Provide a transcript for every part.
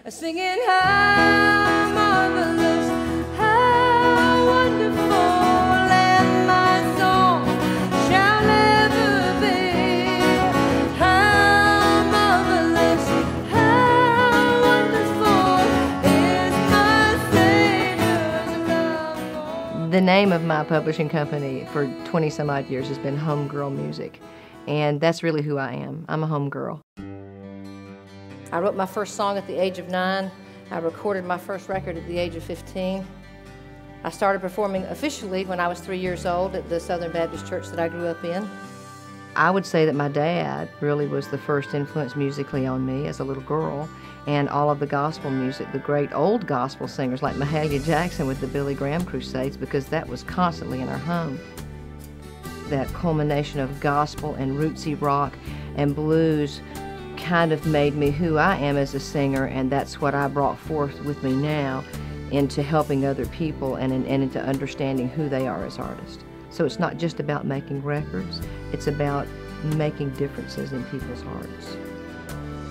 singing how marvelous, how wonderful, and my song shall ever be. How marvelous, how wonderful is my Savior's love. The name of my publishing company for 20 some odd years has been Homegirl Music, and that's really who I am. I'm a homegirl. I wrote my first song at the age of 9. I recorded my first record at the age of 15. I started performing officially when I was 3 years old at the Southern Baptist church that I grew up in. I would say that my dad really was the first influence musically on me as a little girl, and all of the gospel music, the great old gospel singers like Mahalia Jackson with the Billy Graham Crusades, because that was constantly in our home. That culmination of gospel and rootsy rock and blues kind of made me who I am as a singer, and that's what I brought forth with me now into helping other people and into understanding who they are as artists. So it's not just about making records, it's about making differences in people's hearts.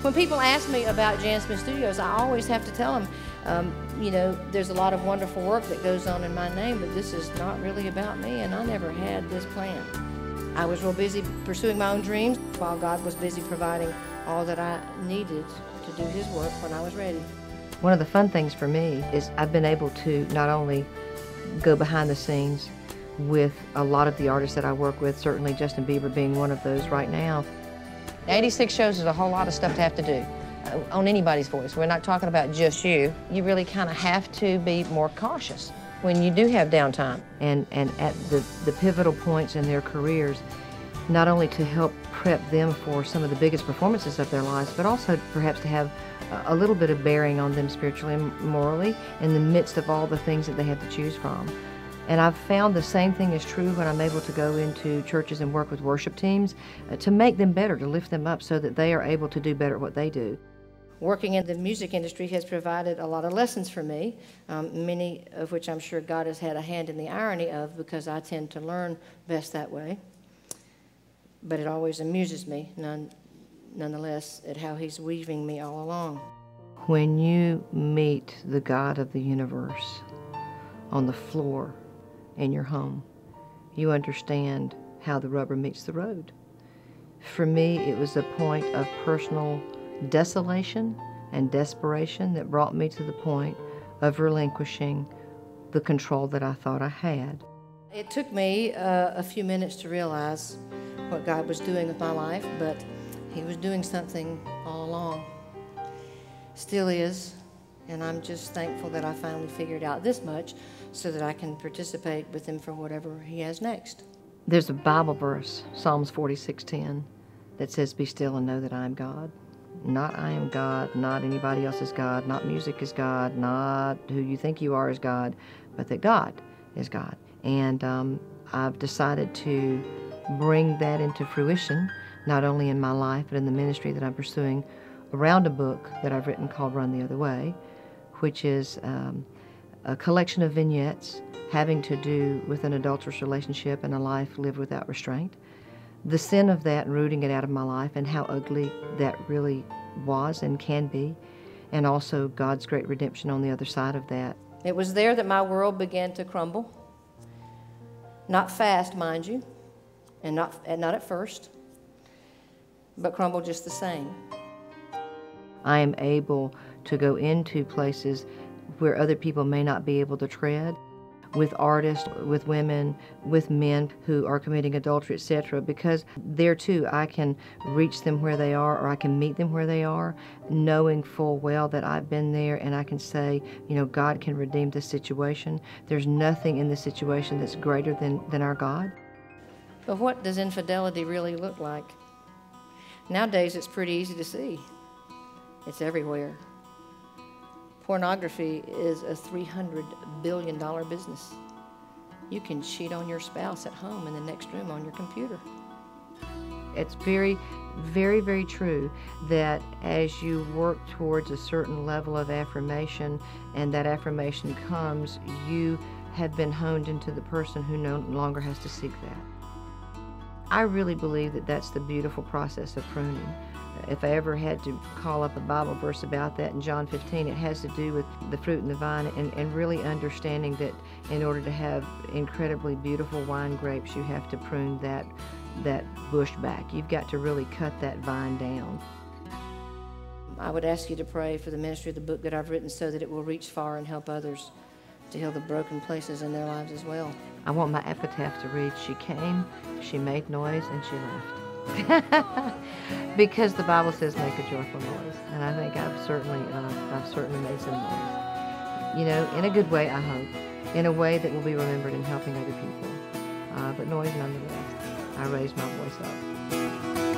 When people ask me about Jan Smith Studios, I always have to tell them, you know, there's a lot of wonderful work that goes on in my name, but this is not really about me, and I never had this plan. I was real busy pursuing my own dreams while God was busy providing all that I needed to do His work when I was ready. One of the fun things for me is I've been able to not only go behind the scenes with a lot of the artists that I work with, certainly Justin Bieber being one of those right now. 86 shows is a whole lot of stuff to have to do on anybody's voice. We're not talking about just you. You really kind of have to be more cautious when you do have downtime. And at the pivotal points in their careers, not only to help prep them for some of the biggest performances of their lives, but also perhaps to have a little bit of bearing on them spiritually and morally in the midst of all the things that they have to choose from. And I've found the same thing is true when I'm able to go into churches and work with worship teams to make them better, to lift them up so that they are able to do better at what they do. Working in the music industry has provided a lot of lessons for me, many of which I'm sure God has had a hand in the irony of, because I tend to learn best that way. But it always amuses me, nonetheless, at how He's weaving me all along. When you meet the God of the universe on the floor in your home, you understand how the rubber meets the road. For me, it was a point of personal desolation and desperation that brought me to the point of relinquishing the control that I thought I had. It took me a few minutes to realize what God was doing with my life, but He was doing something all along. Still is, and I'm just thankful that I finally figured out this much so that I can participate with Him for whatever He has next. There's a Bible verse, Psalms 46:10, that says, "Be still and know that I am God." Not I am God, not anybody else is God, not music is God, not who you think you are is God, but that God is God. And I've decided to bring that into fruition, not only in my life, but in the ministry that I'm pursuing around a book that I've written called Run the Other Way, which is a collection of vignettes having to do with an adulterous relationship and a life lived without restraint. The sin of that and rooting it out of my life and how ugly that really was and can be, and also God's great redemption on the other side of that. It was there that my world began to crumble. Not fast, mind you, and not at first, but crumble just the same. I am able to go into places where other people may not be able to tread, with artists, with women, with men who are committing adultery, etc., because there too I can reach them where they are, or I can meet them where they are, knowing full well that I've been there, and I can say, you know, God can redeem this situation. There's nothing in this situation that's greater than our God. But what does infidelity really look like? Nowadays it's pretty easy to see. It's everywhere. Pornography is a $300 billion business. You can cheat on your spouse at home in the next room on your computer. It's very, very, very true that as you work towards a certain level of affirmation and that affirmation comes, you have been honed into the person who no longer has to seek that. I really believe that that's the beautiful process of pruning. If I ever had to call up a Bible verse about that in John 15, it has to do with the fruit and the vine, and really understanding that in order to have incredibly beautiful wine grapes, you have to prune that bush back. You've got to really cut that vine down. I would ask you to pray for the ministry of the book that I've written so that it will reach far and help others to heal the broken places in their lives as well. I want my epitaph to read, she came, she made noise, and she left. Because the Bible says make a joyful noise, and I think I've certainly made some noise. You know, in a good way, I hope. In a way that will be remembered in helping other people. But noise nonetheless. I raised my voice up.